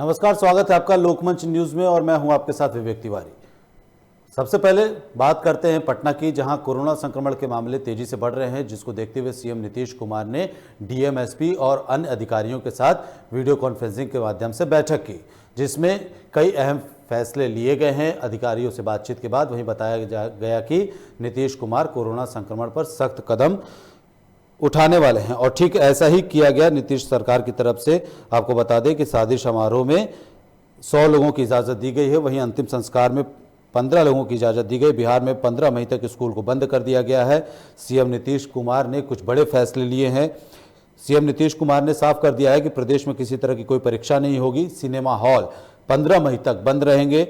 नमस्कार, स्वागत है आपका लोकमंच न्यूज में और मैं हूं आपके साथ विवेक तिवारी। सबसे पहले बात करते हैं पटना की, जहां कोरोना संक्रमण के मामले तेजी से बढ़ रहे हैं, जिसको देखते हुए सीएम नीतीश कुमार ने डीएम, एसपी और अन्य अधिकारियों के साथ वीडियो कॉन्फ्रेंसिंग के माध्यम से बैठक की, जिसमें कई अहम फैसले लिए गए हैं। अधिकारियों से बातचीत के बाद वहीं बताया गया कि नीतीश कुमार कोरोना संक्रमण पर सख्त कदम उठाने वाले हैं और ठीक ऐसा ही किया गया नीतीश सरकार की तरफ से। आपको बता दें कि शादी समारोह में 100 लोगों की इजाज़त दी गई है, वहीं अंतिम संस्कार में 15 लोगों की इजाज़त दी गई। बिहार में 15 मई तक स्कूल को बंद कर दिया गया है। सीएम नीतीश कुमार ने कुछ बड़े फैसले लिए हैं। सीएम नीतीश कुमार ने साफ कर दिया है कि प्रदेश में किसी तरह की कोई परीक्षा नहीं होगी। सिनेमा हॉल 15 मई तक बंद रहेंगे।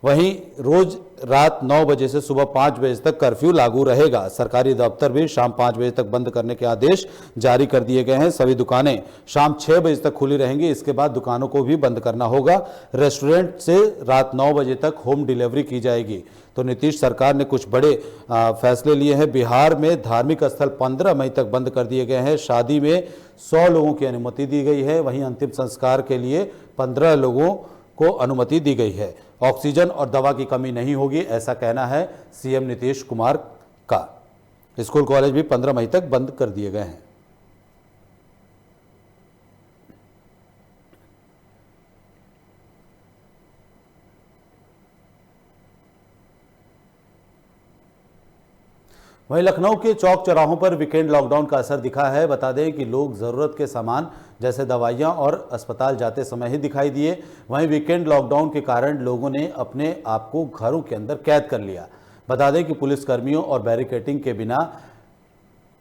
वहीं रोज रात 9 बजे से सुबह 5 बजे तक कर्फ्यू लागू रहेगा। सरकारी दफ्तर भी शाम 5 बजे तक बंद करने के आदेश जारी कर दिए गए हैं। सभी दुकानें शाम 6 बजे तक खुली रहेंगी। इसके बाद दुकानों को भी बंद करना होगा। रेस्टोरेंट से रात 9 बजे तक होम डिलीवरी की जाएगी। तो नीतीश सरकार ने कुछ बड़े फैसले लिए हैं। बिहार में धार्मिक स्थल 15 मई तक बंद कर दिए गए हैं। शादी में 100 लोगों की अनुमति दी गई है। वहीं अंतिम संस्कार के लिए 15 लोगों को अनुमति दी गई है। ऑक्सीजन और दवा की कमी नहीं होगी, ऐसा कहना है सीएम नीतीश कुमार का। स्कूल कॉलेज भी 15 मई तक बंद कर दिए गए हैं। वहीं लखनऊ के चौक चौराहों पर वीकेंड लॉकडाउन का असर दिखा है। बता दें कि लोग ज़रूरत के सामान जैसे दवाइयां और अस्पताल जाते समय ही दिखाई दिए। वहीं वीकेंड लॉकडाउन के कारण लोगों ने अपने आप को घरों के अंदर कैद कर लिया। बता दें कि पुलिसकर्मियों और बैरिकेडिंग के बिना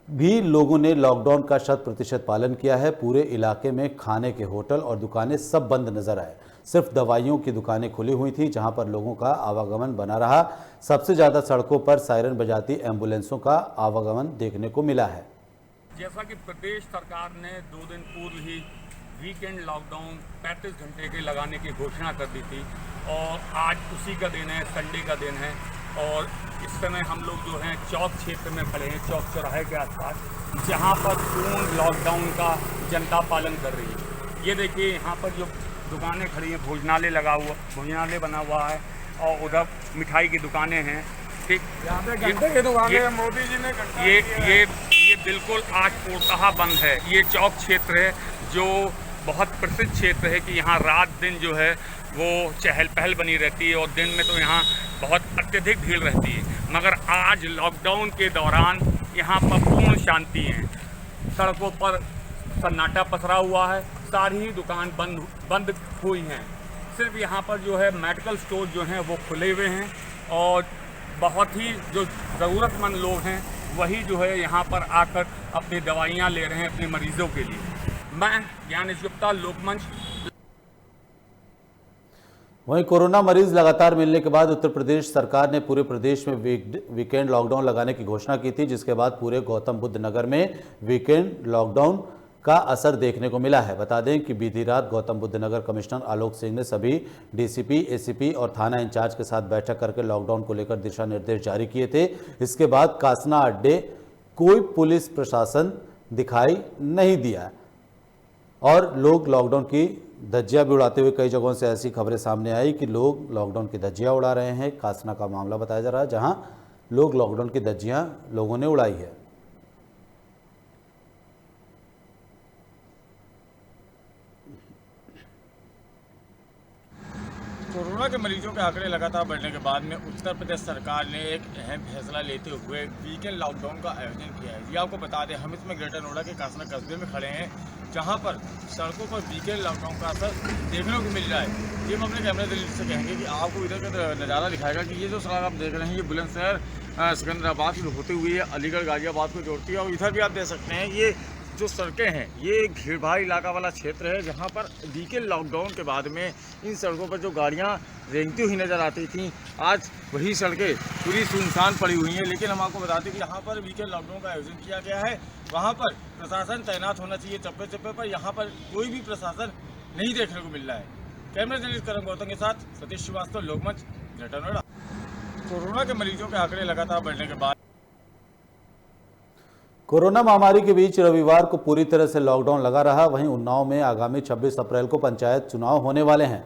भी लोगों ने लॉकडाउन का 100% पालन किया है। पूरे इलाके में खाने के होटल और दुकानें सब बंद नजर आए। सिर्फ दवाइयों की दुकानें खुली हुई थी, जहां पर लोगों का आवागमन बना रहा। सबसे ज़्यादा सड़कों पर सायरन बजाती एम्बुलेंसों का आवागमन देखने को मिला है। जैसा कि प्रदेश सरकार ने 2 दिन पूर्व ही वीकेंड लॉकडाउन 35 घंटे के लगाने की घोषणा कर दी थी और आज उसी का दिन है, संडे का दिन है। और इस समय हम लोग जो हैं चौक क्षेत्र में खड़े हैं, चौक चौराहे के आसपास, जहां पर पूर्ण लॉकडाउन का जनता पालन कर रही है। ये देखिए, यहाँ पर जो दुकानें खड़ी हैं, भोजनालय लगा हुआ, भोजनालय बना हुआ है और उधर मिठाई की दुकानें हैं। ठीक, मोदी जी ने ये बिल्कुल आज पूर्णतः बंद है। ये चौक क्षेत्र है जो बहुत प्रसिद्ध क्षेत्र है कि यहाँ रात दिन जो है वो चहल पहल बनी रहती है और दिन में तो यहाँ बहुत अत्यधिक भीड़ रहती है। मगर आज लॉकडाउन के दौरान यहाँ पर पूर्ण शांति है। सड़कों पर सन्नाटा पसरा हुआ है, सारी ही दुकान बंद हुई हैं। सिर्फ यहाँ पर जो है मेडिकल स्टोर जो हैं वो खुले हुए हैं और बहुत ही जो ज़रूरतमंद लोग हैं वही जो है यहाँ पर आकर अपनी दवाइयाँ ले रहे हैं अपने मरीजों के लिए। मैं ज्ञानेश गुप्ता, लोकमंच। वहीं कोरोना मरीज लगातार मिलने के बाद उत्तर प्रदेश सरकार ने पूरे प्रदेश में वीकेंड लॉकडाउन लगाने की घोषणा की थी, जिसके बाद पूरे गौतम बुद्ध नगर में वीकेंड लॉकडाउन का असर देखने को मिला है। बता दें कि बीती रात गौतम बुद्ध नगर कमिश्नर आलोक सिंह ने सभी डीसीपी, एसीपी और थाना इंचार्ज के साथ बैठक करके लॉकडाउन को लेकर दिशा निर्देश जारी किए थे। इसके बाद कासना अड्डे कोई पुलिस प्रशासन दिखाई नहीं दिया और लोग लॉकडाउन की धज्जियां भी उड़ाते हुए, कई जगहों से ऐसी खबरें सामने आई कि लोग लॉकडाउन की धज्जियां उड़ा रहे हैं। कासना का मामला बताया जा रहा है, जहां लोग लॉकडाउन की धज्जियां लोगों ने उड़ाई है। कोरोना के मरीजों के आंकड़े लगातार बढ़ने के बाद में उत्तर प्रदेश सरकार ने एक अहम फैसला लेते हुए वीकेंड लॉकडाउन का आयोजन किया है। ये आपको बता दें, हम इसमें ग्रेटर नोएडा के कासना कस्बे में खड़े हैं, जहां पर सड़कों पर वीकेंड लॉकडाउन का असर देखने को मिल रहा है। ये हम अपने कैमरे दृष्टि से कहेंगे कि आपको इधर का नज़ारा दिखाएगा कि ये जो सड़क आप देख रहे हैं ये बुलंदशहर सिकंदराबाद से होती हुई है अलीगढ़ गाजियाबाद को जोड़ती है। और इधर भी आप देख सकते हैं ये जो सड़कें हैं ये एक भीड़ भाड़ इलाका वाला क्षेत्र है, जहां पर वीकेंड लॉकडाउन के बाद में इन सड़कों पर जो गाड़ियां रेंगती हुई नज़र आती थी, आज वही सड़कें पूरी सुनसान पड़ी हुई हैं। लेकिन हम आपको बताते हैं कि यहाँ पर वीकेंड लॉकडाउन का आयोजन किया गया है, वहाँ पर प्रशासन तैनात होना चाहिए चप्पे चप्पे पर। यहाँ पर कोई भी प्रशासन नहीं देखने को मिल रहा है। कैमरा जर्नलिस्ट करण गौतम के साथ सतीश श्रीवास्तव, लोकमंच, ग्रेटर नोएडा। कोरोना के मरीजों के आंकड़े लगातार बढ़ने के बाद कोरोना महामारी के बीच रविवार को पूरी तरह से लॉकडाउन लगा रहा। वहीं उन्नाव में आगामी 26 अप्रैल को पंचायत चुनाव होने वाले हैं।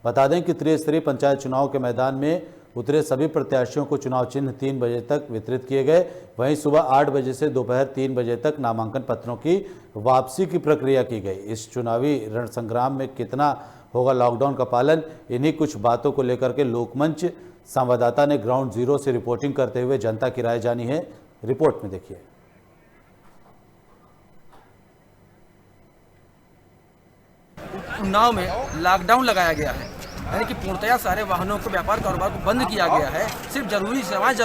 बता दें कि त्रिस्तरीय पंचायत चुनाव के मैदान में उतरे सभी प्रत्याशियों को चुनाव चिन्ह 3 बजे तक वितरित किए गए। वहीं सुबह 8 बजे से दोपहर 3 बजे तक नामांकन पत्रों की वापसी की प्रक्रिया की गई। इस चुनावी रणसंग्राम में कितना होगा लॉकडाउन का पालन, इन्हीं कुछ बातों को लेकर के लोकमंच संवाददाता ने ग्राउंड जीरो से रिपोर्टिंग करते हुए जनता की राय जानी है। रिपोर्ट में देखिए। उन्नाव में लॉकडाउन लगाया गया है, यानी कि पूर्णतया सारे वाहनों को, व्यापार कारोबार को बंद किया गया है। सिर्फ जरूरी सेवाएं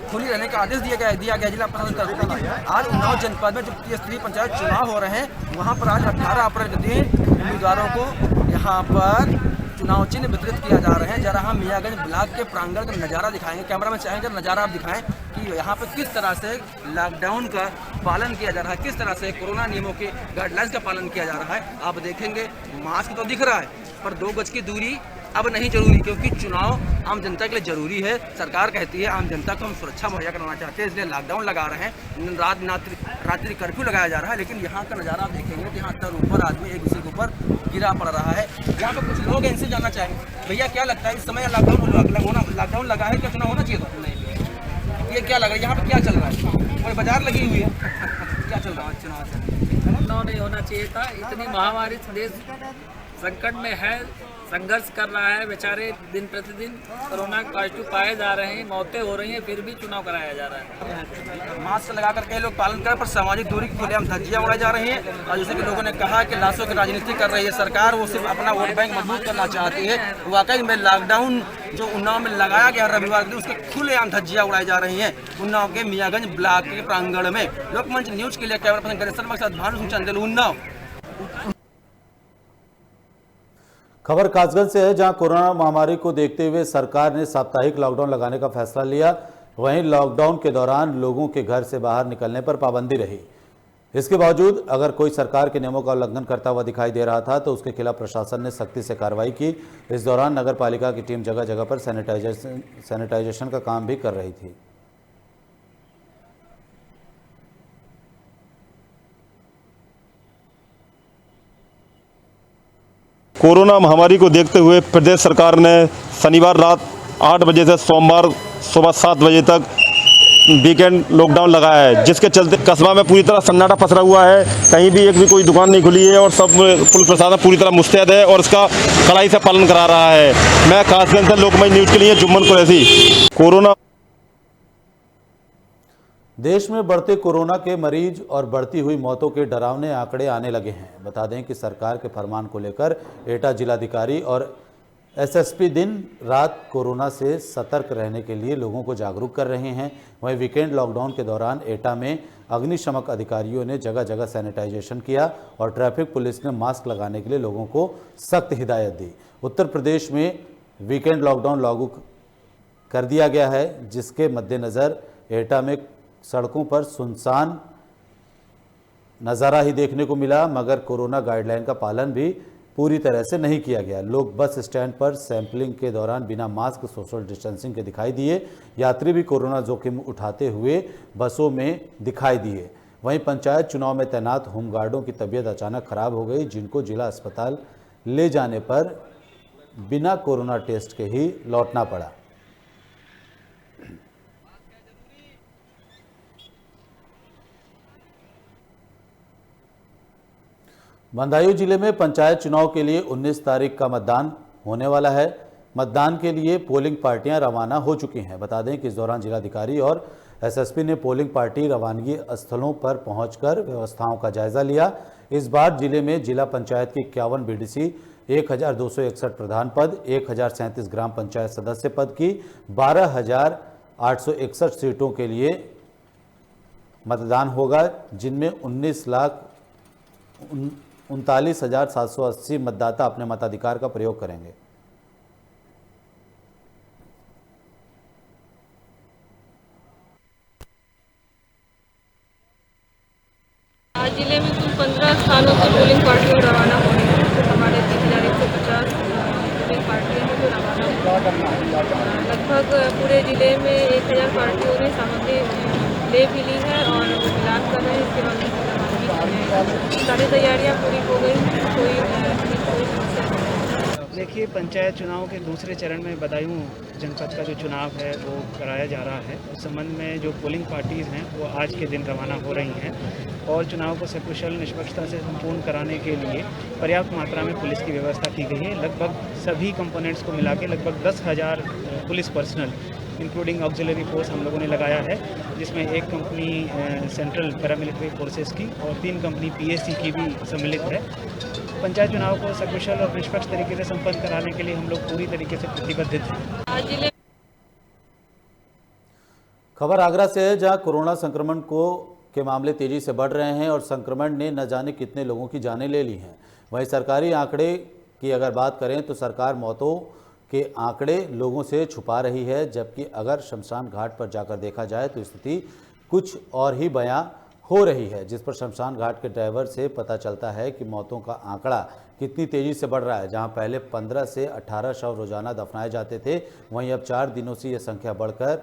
खुली रहने का आदेश दिया गया जिला प्रशासन की तरफ से। लेकिन आज उन्नाव जनपद में जो त्रिस्तरीय पंचायत चुनाव हो रहे हैं, वहां पर आज 18 अप्रैल के दिन उम्मीदवारों को यहां पर चुनाव चिन्ह वितरित किया जा रहे हैं। जरा हम मियाँगंज ब्लॉक के प्रांगण का नज़ारा दिखाएंगे। कैमरा में चाहेंगे नज़ारा आप दिखाएं कि यहाँ पर किस तरह से लॉकडाउन का पालन किया जा रहा है, किस तरह से कोरोना नियमों के गाइडलाइंस का पालन किया जा रहा है। आप देखेंगे मास्क तो दिख रहा है, पर 2 गज की दूरी अब नहीं जरूरी, क्योंकि चुनाव आम जनता के लिए जरूरी है। सरकार कहती है आम जनता को हम सुरक्षा मुहैया करवाना चाहते हैं, इसलिए लॉकडाउन लगा रहे हैं। रात्रि कर्फ्यू लगाया जा रहा है। लेकिन यहाँ का नज़ारा आप देखेंगे तो यहाँ तर ऊपर आदमी एक दूसरे के ऊपर गिरा पड़ रहा है। यहाँ पर कुछ लोग इनसे जानना चाहेंगे, भैया क्या लगता है इस समय लॉकडाउन लगा है, क्या चुनाव होना चाहिए था? ये क्या लग रहा है, यहाँ पर क्या चल रहा है? कोई बाजार लगी हुई है, क्या चल रहा है चुनाव नहीं होना चाहिए था। इतनी महामारी देश संकट में है, संघर्ष कर रहा है बेचारे। दिन प्रतिदिन कोरोना पॉजिटिव पाए जा रहे हैं, मौतें हो रही हैं, फिर भी चुनाव कराया जा रहा है। मास्क लगा करके लोग पालन करें, पर सामाजिक दूरी की खुलेआम धज्जियां उड़ाई जा रही हैं। और जैसे कि लोगों ने कहा कि लाशों की राजनीति कर रही है सरकार, वो सिर्फ अपना वोट बैंक मजबूत करना चाहती है। वाकई में लॉकडाउन जो उन्नाव में लगाया गया रविवार के दिन, उसके खुलेआम धज्जियां उड़ाई जा रही हैं उन्नाव के मियाँगंज ब्लॉक के प्रांगण में। लोकमंच न्यूज के लिए कैमरा पर्सन गणेश शर्मा के साथ भानु सिंह चंदेल, उन्नाव। खबर कासगंज से है, जहां कोरोना महामारी को देखते हुए सरकार ने साप्ताहिक लॉकडाउन लगाने का फैसला लिया। वहीं लॉकडाउन के दौरान लोगों के घर से बाहर निकलने पर पाबंदी रही। इसके बावजूद अगर कोई सरकार के नियमों का उल्लंघन करता हुआ दिखाई दे रहा था तो उसके खिलाफ प्रशासन ने सख्ती से कार्रवाई की। इस दौरान नगर पालिका की टीम जगह जगह पर सैनिटाइजेशन का काम भी कर रही थी। कोरोना महामारी को देखते हुए प्रदेश सरकार ने शनिवार रात 8 बजे से सोमवार सुबह 7 बजे तक वीकेंड लॉकडाउन लगाया है, जिसके चलते कस्बा में पूरी तरह सन्नाटा पसरा हुआ है। कहीं भी एक भी कोई दुकान नहीं खुली है और सब पुलिस प्रशासन पूरी तरह मुस्तैद है और इसका कड़ाई से पालन करा रहा है। मैं कासगंज से लोकमंच न्यूज़ के लिए जुम्मन कुरैशी। कोरोना देश में बढ़ते कोरोना के मरीज और बढ़ती हुई मौतों के डरावने आंकड़े आने लगे हैं। बता दें कि सरकार के फरमान को लेकर एटा जिलाधिकारी और एसएसपी दिन रात कोरोना से सतर्क रहने के लिए लोगों को जागरूक कर रहे हैं। वहीं वीकेंड लॉकडाउन के दौरान एटा में अग्निशमक अधिकारियों ने जगह जगह सैनिटाइजेशन किया और ट्रैफिक पुलिस ने मास्क लगाने के लिए लोगों को सख्त हिदायत दी। उत्तर प्रदेश में वीकेंड लॉकडाउन लागू कर दिया गया है, जिसके मद्देनज़र एटा में सड़कों पर सुनसान नज़ारा ही देखने को मिला, मगर कोरोना गाइडलाइन का पालन भी पूरी तरह से नहीं किया गया। लोग बस स्टैंड पर सैंपलिंग के दौरान बिना मास्क, सोशल डिस्टेंसिंग के दिखाई दिए। यात्री भी कोरोना जोखिम उठाते हुए बसों में दिखाई दिए। वहीं पंचायत चुनाव में तैनात होमगार्डों की तबीयत अचानक खराब हो गई, जिनको जिला अस्पताल ले जाने पर बिना कोरोना टेस्ट के ही लौटना पड़ा। बदायूं जिले में पंचायत चुनाव के लिए 19 तारीख का मतदान होने वाला है। मतदान के लिए पोलिंग पार्टियां रवाना हो चुकी हैं। बता दें कि इस दौरान जिलाधिकारी और एसएसपी ने पोलिंग पार्टी रवानगी स्थलों पर पहुंचकर व्यवस्थाओं का जायजा लिया। इस बार जिले में जिला पंचायत की 51 बीडीसी, 1261 प्रधान पद, 1037 ग्राम पंचायत सदस्य पद की 12,861 सीटों के लिए मतदान होगा, जिनमें 19,39,780 मतदाता अपने मताधिकार का प्रयोग करेंगे। आज जिले में कुल 15 स्थानों पर पोलिंग पार्टियां रवाना हो रही हैं। हमारे 3150 पोलिंग पार्टियां हैं जो रवाना हो रही हैं। लगभग पूरे जिले में 1000 पार्टियों ने सामग्री ले भी ली है और मिला इंतजार कर रहे हैं इसके बाद उनकी रवानगी। सारी तैयारियाँ पूरी हो गई हैं, कोई समस्या नहीं। देखिए, पंचायत चुनाव के दूसरे चरण में बदायूं जनपद का जो चुनाव है वो कराया जा रहा है। उस संबंध में जो पोलिंग पार्टीज़ हैं वो आज के दिन रवाना हो रही हैं और चुनाव को सकुशल निष्पक्षता से संपूर्ण कराने के लिए पर्याप्त मात्रा में पुलिस की व्यवस्था की गई है। लगभग सभी कंपोनेंट्स को मिला के लगभग 10,000 police personal including auxiliary force हम लोगों ने लगाया है, जिसमें एक कंपनी सेंट्रल पैरामिलिट्री फोर्सेस की और 3 कंपनी पीएससी की भी सम्मिलित है। पंचायत चुनाव को सकुशल और निष्पक्ष तरीके से संपन्न कराने के लिए हम लोग पूरी तरीके से प्रतिबद्ध हैं। आज जिले खबर आगरा से है, जहां कोरोना संक्रमण के मामले तेजी से बढ़ रहे हैं और संक्रमण ने न जाने कितने लोगों की जानें ले ली हैं। वहीं सरकारी आंकड़े की अगर बात करें तो सरकार मौतों के आंकड़े लोगों से छुपा रही है, जबकि अगर शमशान घाट पर जाकर देखा जाए तो स्थिति कुछ और ही बयां हो रही है, जिस पर शमशान घाट के ड्राइवर से पता चलता है कि मौतों का आंकड़ा कितनी तेज़ी से बढ़ रहा है। जहां पहले 15 से 18 शव रोजाना दफनाए जाते थे, वहीं अब 4 दिनों से यह संख्या बढ़कर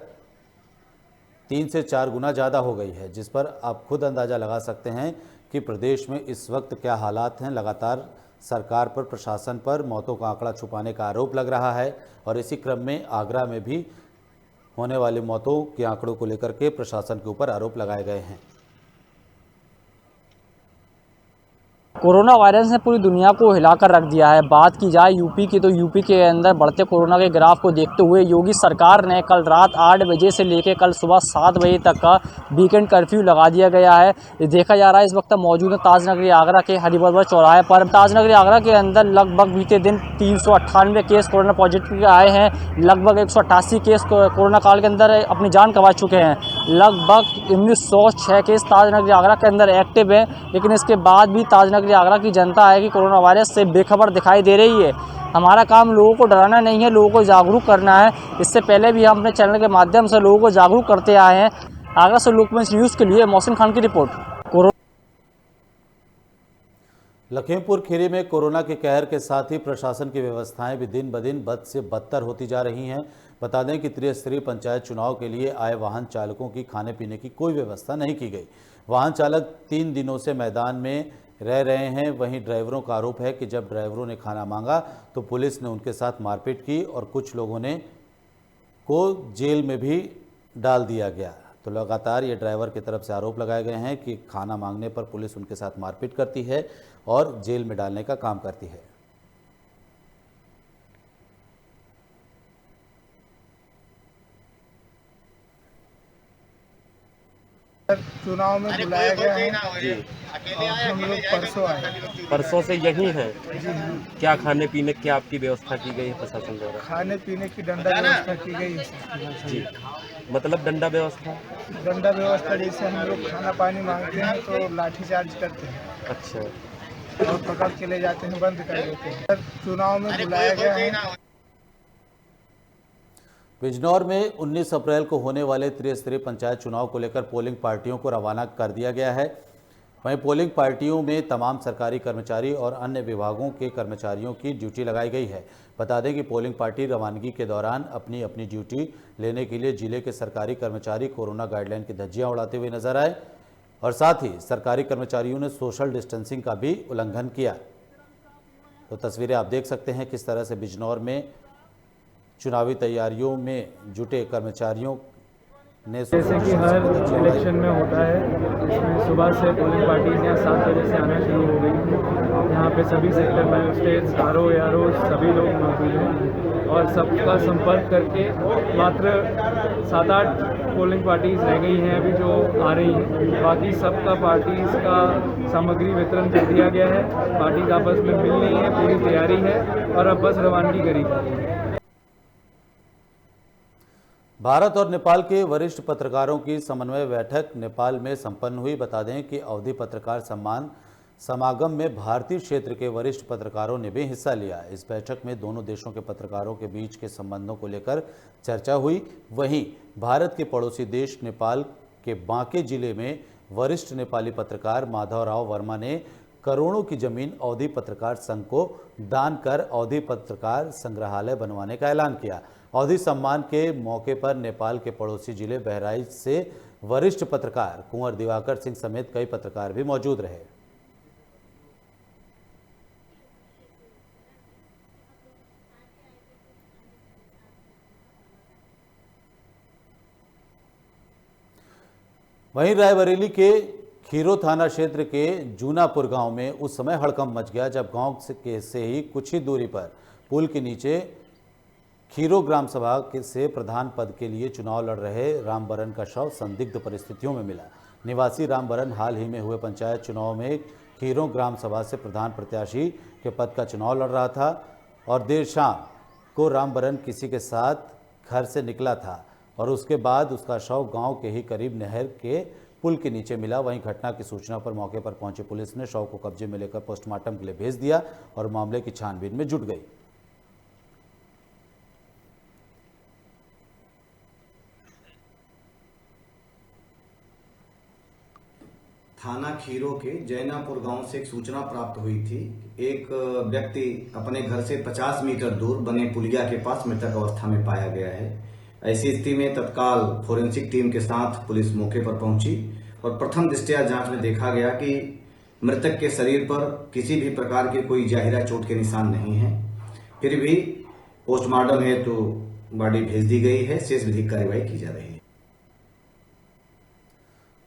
3 से 4 गुना ज़्यादा हो गई है, जिस पर आप खुद अंदाज़ा लगा सकते हैं कि प्रदेश में इस वक्त क्या हालात हैं। लगातार सरकार पर, प्रशासन पर मौतों का आंकड़ा छुपाने का आरोप लग रहा है और इसी क्रम में आगरा में भी होने वाली मौतों के आंकड़ों को लेकर के प्रशासन के ऊपर आरोप लगाए गए हैं। कोरोना वायरस ने पूरी दुनिया को हिलाकर रख दिया है। बात की जाए यूपी की, तो यूपी के अंदर बढ़ते कोरोना के ग्राफ को देखते हुए योगी सरकार ने कल रात 8 बजे से लेकर कल सुबह 7 बजे तक का वीकेंड कर्फ्यू लगा दिया गया है। ये देखा जा रहा है इस वक्त मौजूद है ताजनगरी आगरा के हरिबरबर चौराहे पर। ताजनगरी आगरा के अंदर लगभग बीते दिन 398 केस कोरोना पॉजिटिव के आए हैं। लगभग 188 केस कोरोना काल के अंदर अपनी जान गंवा चुके हैं। लगभग 1906 केस ताजनगरी आगरा के अंदर एक्टिव है, लेकिन इसके बाद भी ताजनगरी आगरा की जनता है कि कोरोना वायरस से बेखबर दिखाई दे रही है। हमारा काम लोगों को डराना नहीं है, लोगों को जागरूक करना है। इससे पहले भी हम अपने चैनल के माध्यम से लोगों को जागरूक करते आए हैं। आगरा से लोकमंच न्यूज़ के लिए मोहसिन खान की रिपोर्ट। लखीमपुर खीरी में कोरोना के कहर के साथ ही प्रशासन की व्यवस्थाएं भी दिन ब दिन बद से बदतर होती जा रही हैं। बता दें कि त्रिस्तरीय पंचायत चुनाव के लिए आए वाहन चालकों की खाने पीने की कोई व्यवस्था नहीं की गई। वाहन चालक 3 दिनों से मैदान में रह रहे हैं। वहीं ड्राइवरों का आरोप है कि जब ड्राइवरों ने खाना मांगा तो पुलिस ने उनके साथ मारपीट की और कुछ लोगों को जेल में भी डाल दिया गया। तो लगातार ये ड्राइवर की तरफ से आरोप लगाए गए हैं कि खाना मांगने पर पुलिस उनके साथ मारपीट करती है और जेल में डालने का काम करती है। चुनाव में बुलाया गया है और हम लोग परसों आए। परसों से यही हैं? क्या खाने पीने की आपकी व्यवस्था की गई है प्रशासन द्वारा? खाने पीने की डंडा व्यवस्था की गई है जी, मतलब डंडा व्यवस्था? डंडा व्यवस्था जैसे हम लोग खाना पानी मांगते हैं तो लाठीचार्ज करते हैं। अच्छा। और पकड़ के ले जाते हैं, बंद कर देते हैं। चुनाव में बुलाया गया है। बिजनौर में 19 अप्रैल को होने वाले त्रिस्तरीय पंचायत चुनाव को लेकर पोलिंग पार्टियों को रवाना कर दिया गया है। वहीं पोलिंग पार्टियों में तमाम सरकारी कर्मचारी और अन्य विभागों के कर्मचारियों की ड्यूटी लगाई गई है। बता दें कि पोलिंग पार्टी रवानगी के दौरान अपनी अपनी ड्यूटी लेने के लिए जिले के सरकारी कर्मचारी कोरोना गाइडलाइन की धज्जियां उड़ाते हुए नजर आए और साथ ही सरकारी कर्मचारियों ने सोशल डिस्टेंसिंग का भी उल्लंघन किया। तो तस्वीरें आप देख सकते हैं किस तरह से बिजनौर में चुनावी तैयारियों में जुटे कर्मचारियों ने, जैसे कि हर इलेक्शन में होता है, इसमें सुबह से पोलिंग पार्टीज यहाँ 7 बजे से आना शुरू हो गई। यहाँ पे सभी सेक्टर मैजिस्ट्रेट्स, आरओ सभी लोग मौजूद हैं और सबका संपर्क करके मात्र 7-8 पोलिंग पार्टीज रह गई हैं अभी जो आ रही हैं। बाकी सबका पार्टीज का सामग्री वितरण कर दिया गया है। पार्टीज आपस में मिल रही है, पूरी तैयारी है और अब बस रवानगी करी जा रही है। भारत और नेपाल के वरिष्ठ पत्रकारों की समन्वय बैठक नेपाल में संपन्न हुई। बता दें कि अवधि पत्रकार सम्मान समागम में भारतीय क्षेत्र के वरिष्ठ पत्रकारों ने भी हिस्सा लिया। इस बैठक में दोनों देशों के पत्रकारों के बीच के संबंधों को लेकर चर्चा हुई। वहीं भारत के पड़ोसी देश नेपाल के बांके जिले में वरिष्ठ नेपाली पत्रकार माधवराव वर्मा ने करोड़ों की जमीन अवधि पत्रकार संघ को दान कर अवधि पत्रकार संग्रहालय बनवाने का ऐलान किया अवधि सम्मान के मौके पर नेपाल के पड़ोसी जिले बहराइच से वरिष्ठ पत्रकार कुंवर दिवाकर सिंह समेत कई पत्रकार भी मौजूद रहे। वहीं रायबरेली के खीरो थाना क्षेत्र के जूनापुर गांव में उस समय हड़कंप मच गया जब गांव से ही कुछ ही दूरी पर पुल के नीचे खीरो ग्राम सभा से प्रधान पद के लिए चुनाव लड़ रहे रामबरन का शव संदिग्ध परिस्थितियों में मिला। निवासी रामबरन हाल ही में हुए पंचायत चुनाव में खीरो ग्राम सभा से प्रधान प्रत्याशी के पद का चुनाव लड़ रहा था और देर शाम को रामबरन किसी के साथ घर से निकला था और उसके बाद उसका शव गांव के ही करीब नहर के पुल के नीचे मिला। वहीं घटना की सूचना पर मौके पर पहुंची पुलिस ने शव को कब्जे में लेकर पोस्टमार्टम के लिए भेज दिया और मामले की छानबीन में जुट गई। थाना खीरो के जैनापुर गांव से एक सूचना प्राप्त हुई थी। एक व्यक्ति अपने घर से 50 मीटर दूर बने पुलिया के पास मृतक अवस्था में पाया गया है। ऐसी स्थिति में तत्काल फोरेंसिक टीम के साथ पुलिस मौके पर पहुंची और प्रथम दृष्टया जांच में देखा गया कि मृतक के शरीर पर किसी भी प्रकार के कोई जाहिरा चोट के निशान नहीं है। फिर भी पोस्टमार्टम हेतु बॉडी भेज दी गई है। शेष विधिक कार्रवाई की जा रही है।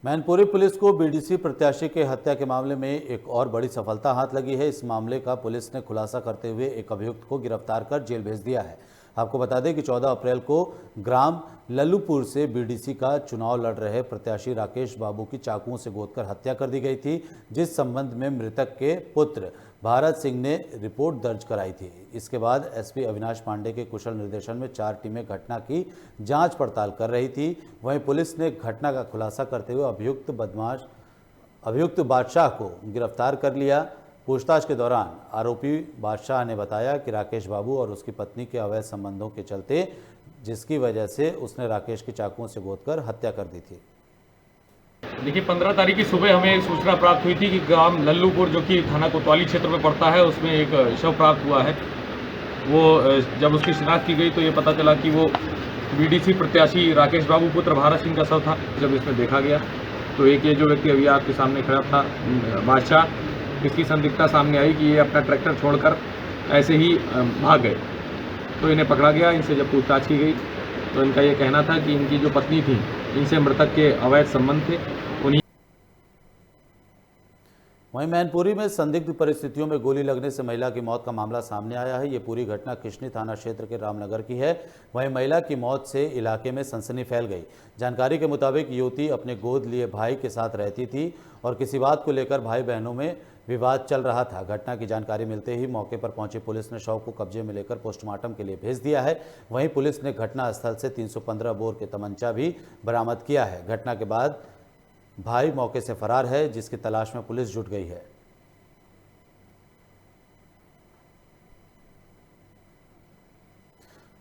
मैनपुरी पुलिस को बीडीसी प्रत्याशी के हत्या के मामले में एक और बड़ी सफलता हाथ लगी है। इस मामले का पुलिस ने खुलासा करते हुए एक अभियुक्त को गिरफ्तार कर जेल भेज दिया है। आपको बता दें कि 14 अप्रैल को ग्राम लल्लूपुर से बीडीसी का चुनाव लड़ रहे प्रत्याशी राकेश बाबू की चाकुओं से गोदकर हत्या कर दी गई थी, जिस संबंध में मृतक के पुत्र भारत सिंह ने रिपोर्ट दर्ज कराई थी। इसके बाद एसपी अविनाश पांडे के कुशल निर्देशन में 4 टीमें घटना की जांच पड़ताल कर रही थी। वहीं पुलिस ने घटना का खुलासा करते हुए अभियुक्त बादशाह को गिरफ्तार कर लिया। पूछताछ के दौरान आरोपी बादशाह ने बताया कि राकेश बाबू और उसकी पत्नी के अवैध संबंधों के चलते जिसकी वजह से उसने राकेश की चाकुओं से गोदकर हत्या कर दी थी। देखिए 15 तारीख की सुबह हमें एक सूचना प्राप्त हुई थी कि ग्राम लल्लूपुर जो कि थाना कोतवाली क्षेत्र में पड़ता है उसमें एक शव प्राप्त हुआ है। वो जब उसकी शिनाख्त की गई तो ये पता चला कि वो बीडीसी प्रत्याशी राकेश बाबू पुत्र भारत सिंह का शव था। जब इसमें देखा गया तो एक ये जो व्यक्ति अभी आपके सामने खड़ा था बादशाह, इसकी संदिग्धता सामने आई कि ये अपना ट्रैक्टर छोड़कर ऐसे ही भाग गए। तो इन्हें पकड़ा गया। इनसे जब पूछताछ की गई तो इनका ये कहना था कि इनकी जो पत्नी थी इनसे मृतक के अवैध संबंध थे। वहीं मैनपुरी में संदिग्ध परिस्थितियों में गोली लगने से महिला की मौत का मामला सामने आया है। ये पूरी घटना किशनी थाना क्षेत्र के रामनगर की है। वहीं महिला की मौत से इलाके में सनसनी फैल गई। जानकारी के मुताबिक युवती अपने गोद लिए भाई के साथ रहती थी और किसी बात को लेकर भाई बहनों में विवाद चल रहा था। घटना की जानकारी मिलते ही मौके पर पहुंची पुलिस ने शव को कब्जे में लेकर पोस्टमार्टम के लिए भेज दिया है। वहीं पुलिस ने घटनास्थल से 315 बोर के तमंचा भी बरामद किया है। घटना के बाद भाई मौके से फरार है, जिसकी तलाश में पुलिस जुट गई है।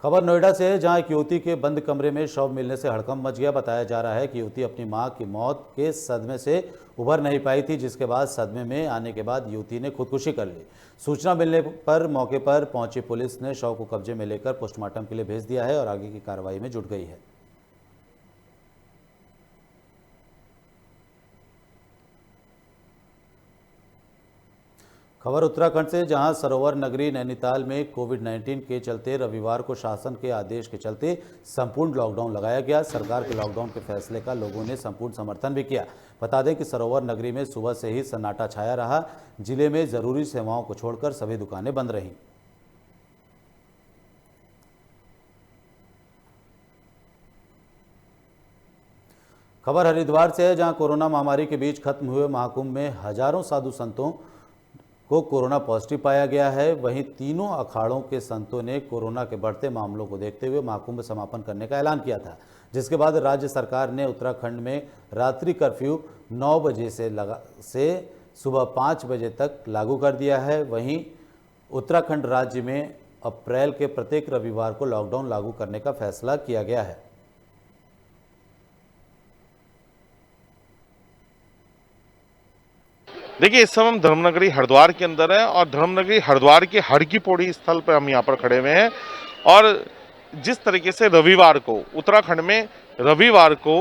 खबर नोएडा से है, जहां एक युवती के बंद कमरे में शव मिलने से हड़कंप मच गया। बताया जा रहा है कि युवती अपनी मां की मौत के सदमे से उभर नहीं पाई थी, जिसके बाद सदमे में आने के बाद युवती ने खुदकुशी कर ली। सूचना मिलने पर मौके पर पहुंची पुलिस ने शव को कब्जे में लेकर पोस्टमार्टम के लिए भेज दिया है और आगे की कार्रवाई में जुट गई है। खबर उत्तराखंड से, जहां सरोवर नगरी नैनीताल में कोविड-19 के चलते रविवार को शासन के आदेश के चलते संपूर्ण लॉकडाउन लगाया गया। सरकार के लॉकडाउन के फैसले का लोगों ने संपूर्ण समर्थन भी किया। बता दें कि सरोवर नगरी में सुबह से ही सन्नाटा छाया रहा। जिले में जरूरी सेवाओं को छोड़कर सभी दुकानें बंद रहीं। खबर हरिद्वार से है, जहां कोरोना महामारी के बीच खत्म हुए महाकुंभ में हजारों साधु संतों को कोरोना पॉजिटिव पाया गया है। वहीं तीनों अखाड़ों के संतों ने कोरोना के बढ़ते मामलों को देखते हुए महाकुंभ समापन करने का ऐलान किया था, जिसके बाद राज्य सरकार ने उत्तराखंड में रात्रि कर्फ्यू 9 बजे से सुबह 5 बजे तक लागू कर दिया है। वहीं उत्तराखंड राज्य में अप्रैल के प्रत्येक रविवार को लॉकडाउन लागू करने का फैसला किया गया है। देखिए, इस समय हम धर्मनगरी हरिद्वार के अंदर है और धर्मनगरी हरिद्वार के हर की पौड़ी स्थल पर हम यहाँ पर खड़े हुए हैं और जिस तरीके से रविवार को उत्तराखंड में रविवार को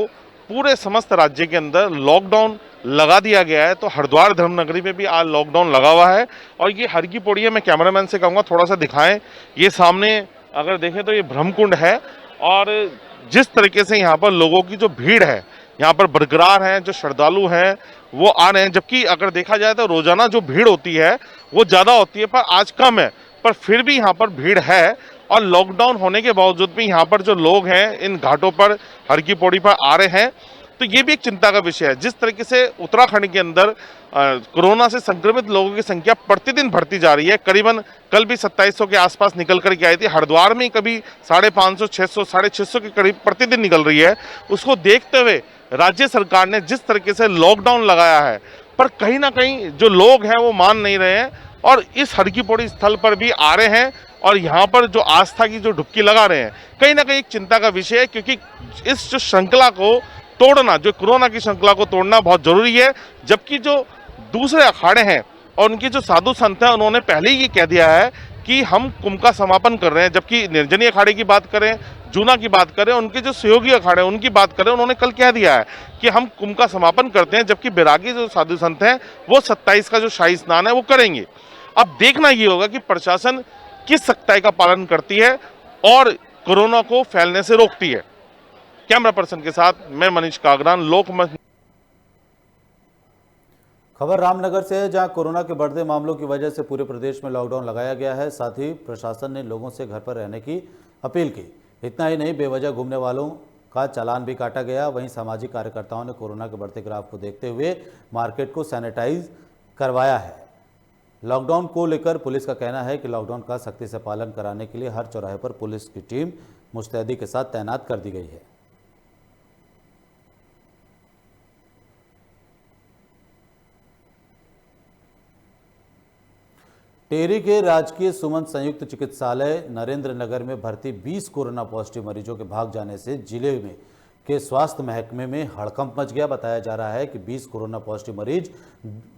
पूरे समस्त राज्य के अंदर लॉकडाउन लगा दिया गया है, तो हरिद्वार धर्मनगरी में भी आज लॉकडाउन लगा हुआ है। और ये हर की पौड़ी है, मैं कैमरामैन से कहूँगा थोड़ा सा दिखाएं। ये सामने अगर देखें तो ये ब्रह्मकुंड है और जिस तरीके से यहाँ पर लोगों की जो भीड़ है यहाँ पर बरकरार है, जो श्रद्धालु हैं वो आ रहे हैं। जबकि अगर देखा जाए तो रोजाना जो भीड़ होती है वो ज़्यादा होती है, पर आज कम है, पर फिर भी यहाँ पर भीड़ है। और लॉकडाउन होने के बावजूद भी यहाँ पर जो लोग हैं इन घाटों पर हर की पौड़ी पर आ रहे हैं, तो ये भी एक चिंता का विषय है। जिस तरीके से उत्तराखंड के अंदर कोरोना से संक्रमित लोगों की संख्या प्रतिदिन बढ़ती जा रही है, करीबन कल भी 2700 के आसपास निकल कर के आई थी। हरिद्वार में कभी 550, 600, 650 के करीब प्रतिदिन निकल रही है। उसको देखते हुए राज्य सरकार ने जिस तरीके से लॉकडाउन लगाया है, पर कहीं ना कहीं जो लोग हैं वो मान नहीं रहे हैं और इस हर की पौड़ी स्थल पर भी आ रहे हैं और यहाँ पर जो आस्था की जो डुबकी लगा रहे हैं, कहीं ना कहीं एक चिंता का विषय है। क्योंकि इस जो श्रृंखला को तोड़ना, जो कोरोना की श्रृंखला को तोड़ना बहुत जरूरी है। जबकि जो दूसरे अखाड़े हैं और उनके जो साधु संत हैं उन्होंने पहले ही ये कह दिया है कि हम कुंभ का समापन कर रहे हैं। जबकि निर्जनी अखाड़े की बात करें, जूना की बात करें, उनके जो सहयोगी अखाड़े हैं उनकी बात करें, उन्होंने कल कह दिया है कि हम कुंभ का समापन करते हैं। जबकि बैरागी जो साधु संत हैं वो 27 का जो शाही स्नान है वो करेंगे। अब देखना ये होगा कि प्रशासन किस सख्ताई का पालन करती है और कोरोना को फैलने से रोकती है। कैमरा पर्सन के साथ मैं मनीष कागरान, लोकमत। खबर रामनगर से है, जहां कोरोना के बढ़ते मामलों की वजह से पूरे प्रदेश में लॉकडाउन लगाया गया है। साथ ही प्रशासन ने लोगों से घर पर रहने की अपील की। इतना ही नहीं, बेवजह घूमने वालों का चालान भी काटा गया। वहीं सामाजिक कार्यकर्ताओं ने कोरोना के बढ़ते ग्राफ को देखते हुए मार्केट को सैनिटाइज करवाया है। लॉकडाउन को लेकर पुलिस का कहना है कि लॉकडाउन का सख्ती से पालन कराने के लिए हर चौराहे पर पुलिस की टीम मुस्तैदी के साथ तैनात कर दी गई है। टेहरी के राजकीय सुमंत संयुक्त चिकित्सालय नरेंद्र नगर में भर्ती 20 कोरोना पॉजिटिव मरीजों के भाग जाने से जिले में के स्वास्थ्य महकमे में हड़कंप मच गया। बताया जा रहा है कि 20 कोरोना पॉजिटिव मरीज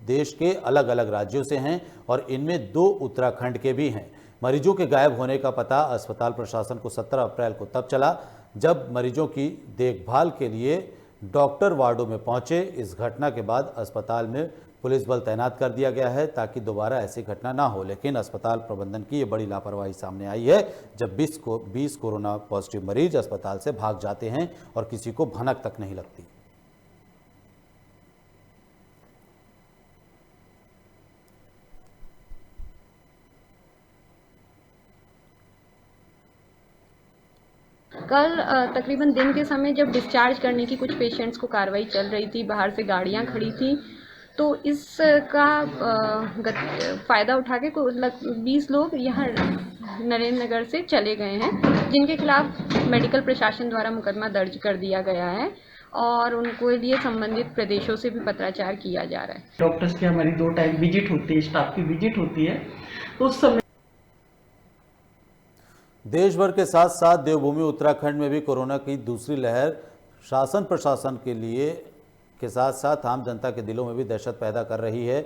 देश के अलग अलग राज्यों से हैं और इनमें 2 उत्तराखंड के भी हैं। मरीजों के गायब होने का पता अस्पताल प्रशासन को 17 अप्रैल को तब चला जब मरीजों की देखभाल के लिए डॉक्टर वार्डों में पहुंचे। इस घटना के बाद अस्पताल में पुलिस बल तैनात कर दिया गया है ताकि दोबारा ऐसी घटना ना हो। लेकिन अस्पताल प्रबंधन की ये बड़ी लापरवाही सामने आई है जब 20 कोरोना पॉजिटिव मरीज अस्पताल से भाग जाते हैं और किसी को भनक तक नहीं लगती। कल तकरीबन दिन के समय जब डिस्चार्ज करने की कुछ पेशेंट्स को कार्रवाई चल रही थी, बाहर से गाड़ियां खड़ी थी, तो इसका फ़ायदा उठा के 20 लोग यहाँ नरेंद्र नगर से चले गए हैं, जिनके खिलाफ मेडिकल प्रशासन द्वारा मुकदमा दर्ज कर दिया गया है और उनको लिए संबंधित प्रदेशों से भी पत्राचार किया जा रहा है। डॉक्टर्स की हमारी 2 टाइम विजिट होती है, स्टाफ की विजिट होती है, उस समय देश भर के साथ साथ देवभूमि उत्तराखंड में भी कोरोना की दूसरी लहर शासन प्रशासन के साथ साथ आम जनता के दिलों में भी दहशत पैदा कर रही है।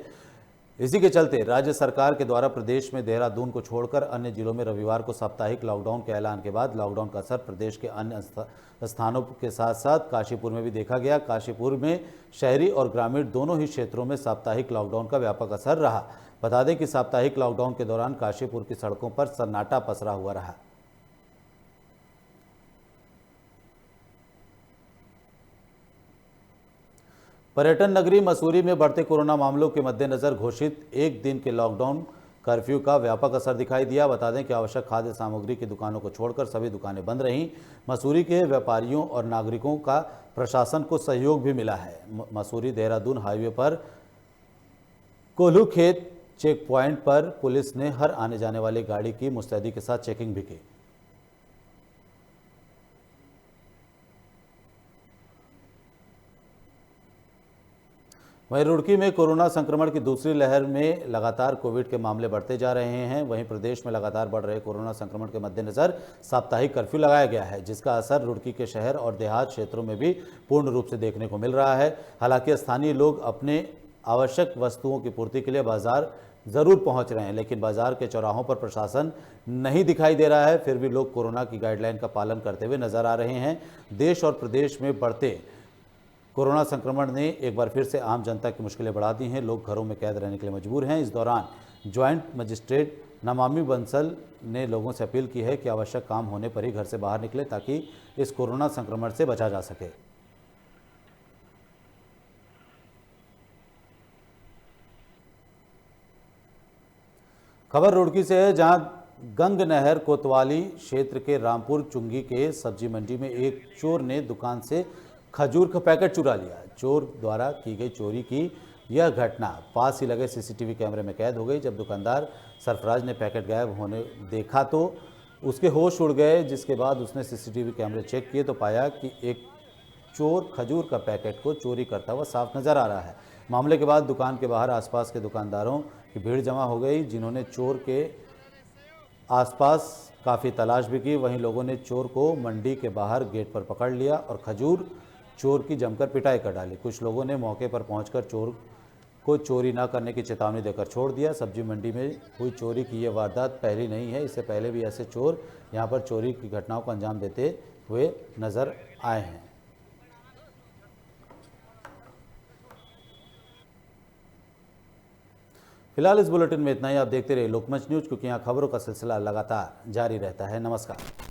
इसी के चलते राज्य सरकार के द्वारा प्रदेश में देहरादून को छोड़कर अन्य जिलों में रविवार को साप्ताहिक लॉकडाउन के ऐलान के बाद लॉकडाउन का असर प्रदेश के अन्य स्थानों के साथ साथ काशीपुर में भी देखा गया। काशीपुर में शहरी और ग्रामीण दोनों ही क्षेत्रों में साप्ताहिक लॉकडाउन का व्यापक असर रहा। बता दें कि साप्ताहिक लॉकडाउन के दौरान काशीपुर की सड़कों पर सन्नाटा पसरा हुआ रहा। पर्यटन नगरी मसूरी में बढ़ते कोरोना मामलों के मद्देनजर घोषित 1 दिन के लॉकडाउन कर्फ्यू का व्यापक असर दिखाई दिया। बता दें कि आवश्यक खाद्य सामग्री की दुकानों को छोड़कर सभी दुकानें बंद रहीं। मसूरी के व्यापारियों और नागरिकों का प्रशासन को सहयोग भी मिला है। मसूरी देहरादून हाईवे पर कोल्हू खेत चेक पॉइंट पर पुलिस ने हर आने जाने वाली गाड़ी की मुस्तैदी के साथ चेकिंग भी की। वहीं रुड़की में कोरोना संक्रमण की दूसरी लहर में लगातार कोविड के मामले बढ़ते जा रहे हैं। वहीं प्रदेश में लगातार बढ़ रहे कोरोना संक्रमण के मद्देनजर साप्ताहिक कर्फ्यू लगाया गया है, जिसका असर रुड़की के शहर और देहात क्षेत्रों में भी पूर्ण रूप से देखने को मिल रहा है। हालांकि स्थानीय लोग अपने आवश्यक वस्तुओं की पूर्ति के लिए बाजार ज़रूर पहुंच रहे हैं, लेकिन बाजार के चौराहों पर प्रशासन नहीं दिखाई दे रहा है। फिर भी लोग कोरोना की गाइडलाइन का पालन करते हुए नजर आ रहे हैं। देश और प्रदेश में बढ़ते कोरोना संक्रमण ने एक बार फिर से आम जनता की मुश्किलें बढ़ा दी हैं। लोग घरों में कैद रहने के लिए मजबूर हैं। इस दौरान ज्वाइंट मजिस्ट्रेट नमामि बंसल ने लोगों से अपील की है कि आवश्यक काम होने पर ही घर से बाहर निकले, ताकि इस कोरोना संक्रमण से बचा जा सके। खबर रुड़की से है, जहां गंग नहर कोतवाली क्षेत्र के रामपुर चुंगी के सब्जी मंडी में एक चोर ने दुकान से खजूर का पैकेट चुरा लिया। चोर द्वारा की गई चोरी की यह घटना पास ही लगे सीसीटीवी कैमरे में कैद हो गई। जब दुकानदार सरफराज ने पैकेट गायब होने देखा तो उसके होश उड़ गए, जिसके बाद उसने सीसीटीवी कैमरे चेक किए तो पाया कि एक चोर खजूर का पैकेट को चोरी करता हुआ साफ नजर आ रहा है। मामले के बाद दुकान के बाहर आसपास के दुकानदारों की भीड़ जमा हो गई, जिन्होंने चोर के आसपास काफ़ी तलाश भी की। वहीं लोगों ने चोर को मंडी के बाहर गेट पर पकड़ लिया और खजूर चोर की जमकर पिटाई कर डाली। कुछ लोगों ने मौके पर पहुंचकर चोर को चोरी न करने की चेतावनी देकर छोड़ दिया। सब्जी मंडी में हुई चोरी की यह वारदात पहली नहीं है। इससे पहले भी ऐसे चोर यहां पर चोरी की घटनाओं को अंजाम देते हुए नजर आए हैं। फिलहाल इस बुलेटिन में इतना ही। आप देखते रहिए लोकमंच न्यूज, क्योंकि यहाँ खबरों का सिलसिला लगातार जारी रहता है। नमस्कार।